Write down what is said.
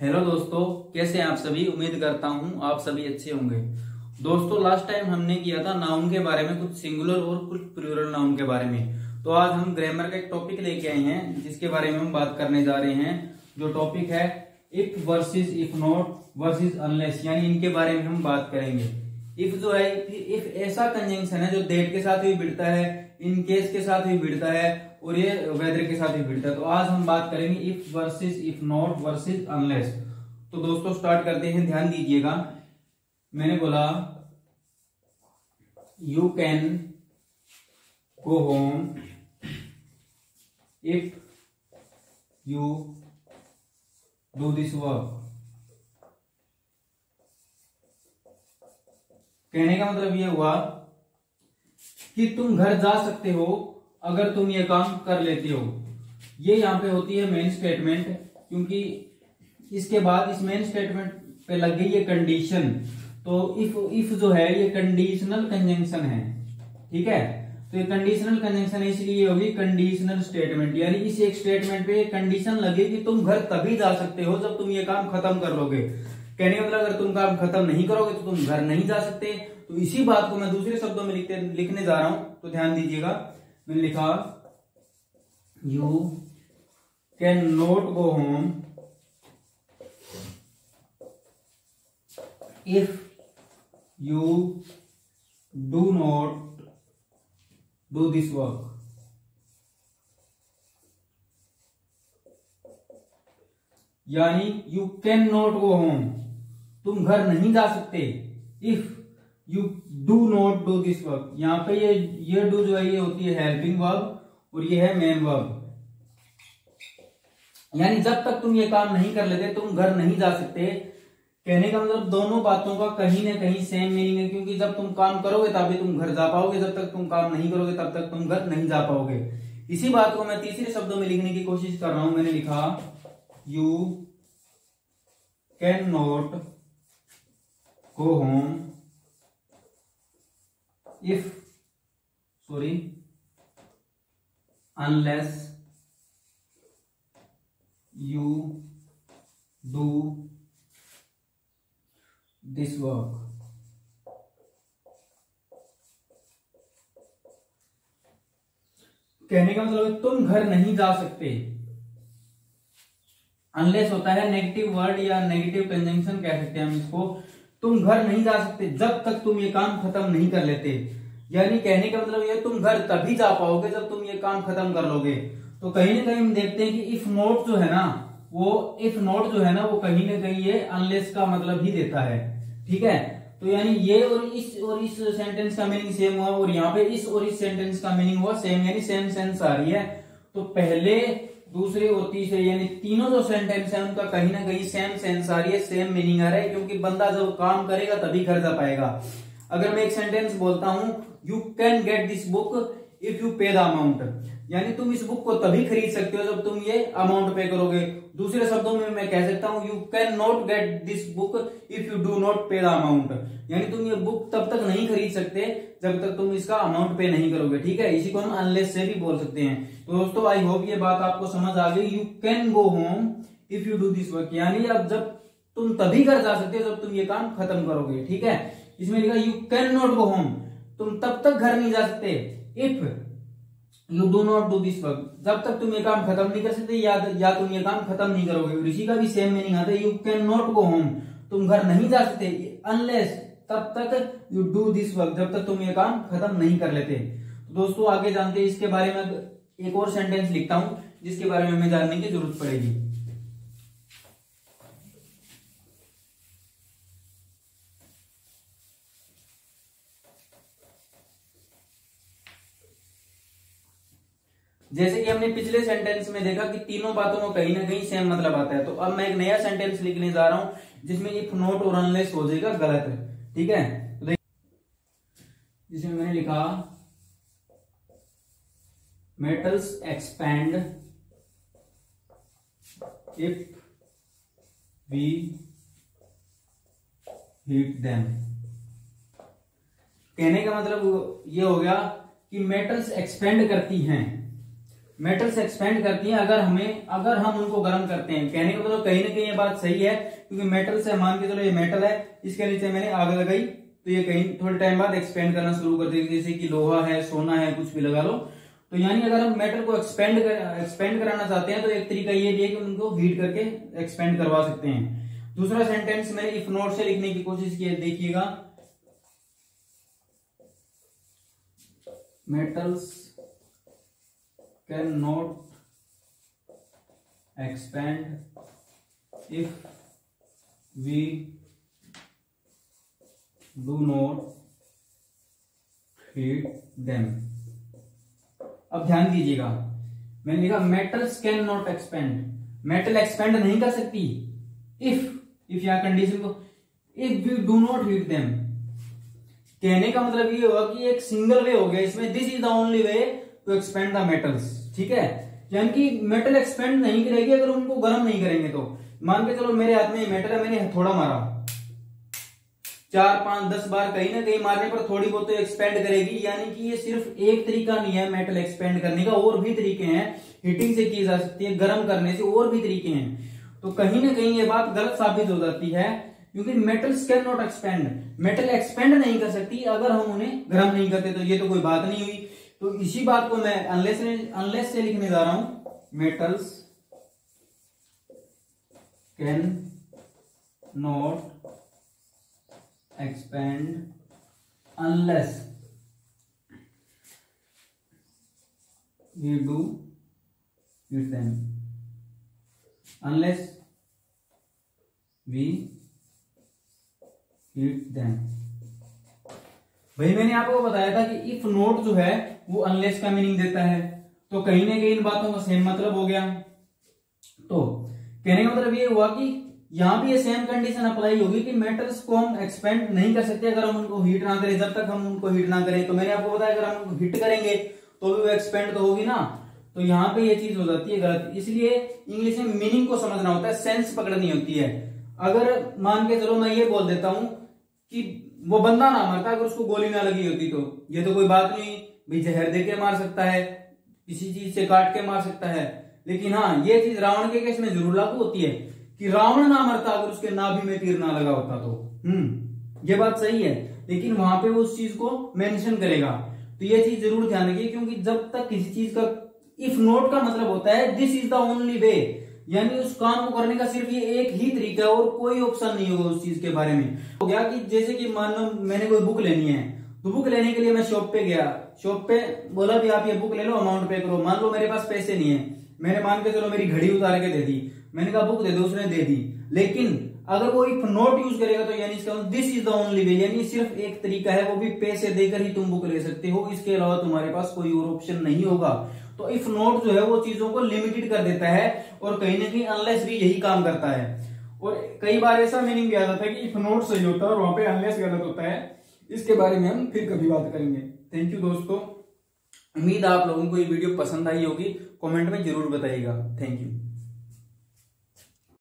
Hello दोस्तों, कैसे हैं आप सभी। उम्मीद करता हूं आप सभी अच्छे होंगे। दोस्तों, लास्ट टाइम हमने किया था नाउन के बारे में, कुछ सिंगुलर और कुछ प्लूरल नाउन के बारे में। तो आज हम ग्रामर का एक टॉपिक लेके आए हैं जिसके बारे में हम बात करने जा रहे हैं। जो टॉपिक है if versus if not versus unless, यानी इनके बारे में हम बात करेंगे। इफ जो है, इफ ऐसा कंजंक्शन है जो दैट के साथ भी भिड़ता है, इन केस के साथ भी भिड़ता है और ये वेदर के साथ भी भिड़ता है। तो आज हम बात करेंगे if versus if not versus unless. तो दोस्तों स्टार्ट करते हैं, ध्यान दीजिएगा। मैंने बोला you can go home if you do this work. कहने का मतलब यह हुआ कि तुम घर जा सकते हो अगर तुम ये काम कर लेते हो। ये यहां पे होती है मेन स्टेटमेंट, क्योंकि इसके बाद इस मेन स्टेटमेंट पे लग गई ये कंडीशन। तो इफ जो है ये कंडीशनल कंजंक्शन है, ठीक है। तो ये कंडीशनल कंजंक्शन है, इसलिए होगी कंडीशनल स्टेटमेंट। यानी इस एक स्टेटमेंट पे कंडीशन लगी कि तुम घर तभी जा सकते हो जब तुम ये काम खत्म कर लोगे। कहने का मतलब अगर तुम काम खत्म नहीं करोगे तो तुम घर नहीं जा सकते। तो इसी बात को मैं दूसरे शब्दों में लिखने जा रहा हूं। तो ध्यान दीजिएगा, मैंने लिखा you can not go home if you do not do this work. यानी you can not go home, तुम घर नहीं जा सकते, if you do not do this work. यहां पे ये डू जो है ये होती है हेल्पिंग वर्ब और ये है मेन वर्ब। यानी जब तक तुम ये काम नहीं कर लेते तुम घर नहीं जा सकते। कहने का मतलब दोनों बातों का कहीं ना कहीं सेम मीनिंग है, क्योंकि जब तुम काम करोगे तभी तुम घर जा पाओगे, जब तक तुम काम नहीं करोगे तब तक तुम घर नहीं जा पाओगे। इसी बात को मैं तीसरे शब्दों में लिखने की कोशिश कर रहा हूं। मैंने लिखा you can not go home unless you do this work। कहने का मतलब तुम घर नहीं जा सकते। अनलेस होता है नेगेटिव वर्ड या नेगेटिव कंजंक्शन कह सकते हैं हम इसको। तुम घर नहीं जा सकते जब तक तुम ये काम खत्म नहीं कर लेते। यानी कहने का मतलब ये तुम घर तभी जा पाओगे जब तुम ये काम खत्म कर लोगे। तो कहीं ना कहीं हम देखते हैं कि इफ नॉट जो है ना वो कहीं ना कहीं ये अनलेस का मतलब ही देता है, ठीक है। तो यानी ये और इस सेंटेंस का मीनिंग सेम हुआ और यहाँ पे इस और इस सेंटेंस का मीनिंग हुआ सेम, यानी सेम सेंस आ रही है। तो पहले दूसरे और तीसरे यानी तीनों जो सेंटेंस है उनका कहीं ना कहीं सेम सेंस आ रही है, सेम मीनिंग आ रहा है। क्योंकि बंदा जब काम करेगा तभी घर जा पाएगा। अगर मैं एक सेंटेंस बोलता हूं you can get this book if you पे द अमाउंट, यानी तुम इस बुक को तभी खरीद सकते हो जब तुम ये अमाउंट पे करोगे। दूसरे शब्दों में मैं कह सकता हूं you can not get this book if you do not पे द अमाउंट, यानी तुम ये बुक तब तक नहीं खरीद सकते जब तक तुम इसका अमाउंट पे नहीं करोगे, ठीक है। इसी को हम अनलेस से भी बोल सकते हैं। तो दोस्तों आई होप ये बात आपको समझ आ गई। You can go home if you do this work, यानी अब जब तुम तभी घर जा सकते हो जब तुम ये काम खत्म करोगे, ठीक है। इसमें लिखा you can not go home, तुम तब तक घर नहीं जा सकते if you do not do this work, जब तक तुम ये काम खत्म नहीं कर सकते या तुम ये काम खत्म नहीं करोगे। ऋषि का भी सेम मीनिंग आता है, you can not go home, तुम घर नहीं जा सकते अनलेस, तब तक यू डू दिस वर्क, जब तक तुम ये काम खत्म नहीं कर लेते। तो दोस्तों आगे जानते हैं इसके बारे में। एक और सेंटेंस लिखता हूं जिसके बारे में हमें जानने की जरूरत पड़ेगी। जैसे कि हमने पिछले सेंटेंस में देखा कि तीनों बातों में कहीं ना कहीं सेम मतलब आता है। तो अब मैं एक नया सेंटेंस लिखने जा रहा हूं जिसमें इफ नॉट और अनलेस हो जाएगा गलत, ठीक है। तो देखिए जिसमें मैंने लिखा metals expand if we heat them. कहने का मतलब ये हो गया कि मेटल्स एक्सपेंड करती हैं। मेटल्स एक्सपेंड करती हैं अगर हम उनको गर्म करते हैं। कहने का मतलब कहीं ना कहीं ये बात सही है, क्योंकि मेटल से मान के चलो ये मेटल है, इसके नीचे मैंने आग लगाई तो ये कहीं थोड़े टाइम बाद एक्सपेंड करना शुरू कर देगी, जैसे कि लोहा है, सोना है, कुछ भी लगा लो। तो यानी अगर हम मेटल को एक्सपेंड कराना चाहते हैं तो एक तरीका ये भी है कि उनको हीट करके एक्सपेंड करवा सकते हैं। दूसरा सेंटेंस मैंने इफ नॉट से लिखने की कोशिश की है, देखिएगा, metals can not expand if we do not heat them. अब ध्यान दीजिएगा, मैंने लिखा metals can not expand, metal expand नहीं कर सकती इफ या कंडीशन को if we do not heat them. कहने का मतलब ये हुआ कि एक सिंगल वे हो गया इसमें, this is the only way to expand the metals. ठीक है, यानी कि मेटल एक्सपेंड नहीं करेगी अगर उनको गर्म नहीं करेंगे। तो मान के चलो मेरे हाथ में मेटल है, मैंने हथौड़ा मारा 4, 5, 10 बार, कहीं ना कहीं मारने पर थोड़ी बहुत तो एक्सपेंड करेगी। यानी कि ये सिर्फ एक तरीका नहीं है मेटल एक्सपेंड करने का, और भी तरीके हैं। हीटिंग से की जा सकती है, गर्म करने से, और भी तरीके हैं। तो कहीं ना कहीं ये बात गलत साबित हो जाती है, क्योंकि metals can not expand, metal expand नहीं कर सकती अगर हम उन्हें गर्म नहीं करते। तो ये तो कोई बात नहीं हुई। तो इसी बात को मैं अनलेस से लिखने जा रहा हूं, metals can not expand unless we do heat them, unless we heat them। भाई मैंने आपको बताया था कि इफ नोट जो है वो अनलेस का मीनिंग देता है, तो कहीं ना कहीं इन बातों का सेम मतलब हो गया। तो कहने का मतलब ये हुआ कि यहां भी ये सेम कंडीशन अप्लाई होगी कि मेटल्स को हम एक्सपेंड नहीं कर सकते अगर हम उनको हीट ना करें, जब तक हम उनको हीट ना करें। तो मैंने आपको बताया अगर हम हीट करेंगे तो भी वो एक्सपेंड तो होगी ना। तो यहाँ पे ये चीज हो जाती है गलत। इसलिए इंग्लिश में मीनिंग को समझना होता है, सेंस पकड़नी होती है। अगर मान के चलो मैं ये बोल देता हूं कि वो बंदा ना मरता अगर उसको गोली ना लगी होती, तो ये तो कोई बात नहीं, भाई जहर दे के मार सकता है, किसी चीज से काट के मार सकता है। लेकिन हाँ, ये चीज रावण के केस में जरूर लागू होती है कि रावण ना मरता अगर उसके नाभि में तीर ना लगा होता तो। ये बात सही है, लेकिन वहां पे वो उस चीज को मेंशन करेगा। तो ये चीज जरूर ध्यान रखिए, क्योंकि जब तक किसी चीज का इफ नोट का मतलब होता है दिस इज द ओनली वे, यानी उस काम को करने का सिर्फ ये एक ही तरीका है और कोई ऑप्शन नहीं होगा उस चीज के बारे में। हो गया कि जैसे कि मान लो मैंने कोई बुक लेनी है, तो बुक लेने के लिए मैं शॉप पे गया, शॉप पे बोला भी आप ये बुक ले लो, अमाउंट पे करो। मान लो मेरे पास पैसे नहीं है, मैंने मान के चलो मेरी घड़ी उतार के दे दी, मैंने कहा बुक दे दो, उसने दे दी। लेकिन अगर वो इफ नॉट यूज करेगा तो यानी इसका दिस इज द ओनली वे, यानी सिर्फ एक तरीका है, वो भी पैसे देकर ही तुम बुक ले सकते हो, इसके अलावा तुम्हारे पास कोई और ऑप्शन नहीं होगा। तो इफ नॉट जो है वो चीजों को लिमिटेड कर देता है, और कहीं ना कहीं अनलेस भी यही काम करता है। और कई बार ऐसा मीनिंग भी आ जाता है कि इफ नॉट सही होता है और वहां पे अनलेस गलत होता है। इसके बारे में हम फिर कभी बात करेंगे। थैंक यू दोस्तों, उम्मीद आप लोगों को ये वीडियो पसंद आई होगी, कमेंट में जरूर बताइएगा। Thank you.